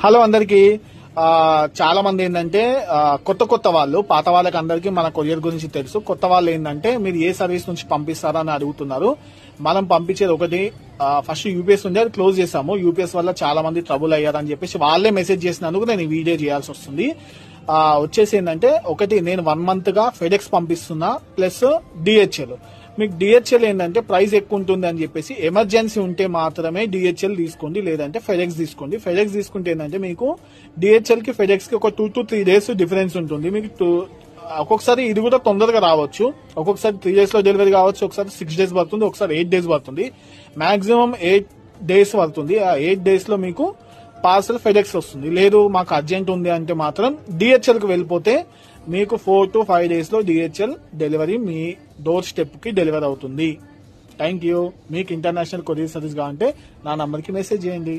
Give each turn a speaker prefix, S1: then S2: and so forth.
S1: Hello అందరికి. చాలా మంది ఏంటంటే కొత్త వాళ్ళు, పాత వాళ్ళకి అందరికి మన కొరియర్ గురించి తెలుసు. కొత్త వాళ్ళు ఏంటంటే మీరు ఏ సర్వీస్ నుంచి పంపిస్తారా అని అడుగుతున్నారు. మనం పంపించేది ఒకటి, ఫస్ట్ యూపీఎస్ ఉంది, అది క్లోజ్ చేసాము. యూపీఎస్ వల్ల చాలా మంది ట్రబుల్ అయ్యారని చెప్పేసి వాళ్ళే మెసేజ్ చేసినందుకు నేను ఈ వీడియో చేయాల్సి వస్తుంది. వచ్చేసి ఏంటంటే ఒకటి, నేను 1 month గా ఫెడెక్స్ పంపిస్తున్నా ప్లస్ డిహెచ్ఎల్. మీకు డిహెచ్ఎల్ ఏంటంటే ప్రైస్ ఎక్కువ ఉంటుంది అని చెప్పేసి ఎమర్జెన్సీ ఉంటే మాత్రమే డిహెచ్ఎల్ తీసుకోండి, లేదంటే ఫెడెక్స్ తీసుకోండి. ఫెడెక్స్ తీసుకుంటే ఏంటంటే మీకు డిహెచ్ఎల్ కి ఫెడెక్స్ కి ఒక 2 to 3 days డిఫరెన్స్ ఉంటుంది. మీకు ఒక్కొక్కసారి ఇది కూడా తొందరగా రావచ్చు, ఒక్కొక్కసారి 3 days లో డెలివరీ కావచ్చు, ఒకసారి 6 days పడుతుంది, ఒకసారి 8 days పడుతుంది. మాక్సిమం 8 days పడుతుంది. ఆ 8 days లో మీకు పార్సల్ ఫెడెక్స్ వస్తుంది. లేదు మాకు అర్జెంట్ ఉంది అంటే మాత్రం డిహెచ్ఎల్ కి వెళ్ళిపోతే మీకు 4 to 5 days లో డిహెచ్ఎల్ డెలివరీ మీ డోర్ స్టెప్ కి డెలివరీ అవుతుంది. Thank you. మీకు ఇంటర్నేషనల్ కొరియర్ సర్వీస్ కావాలంటే నా నంబర్ కి మెసేజ్ చేయండి.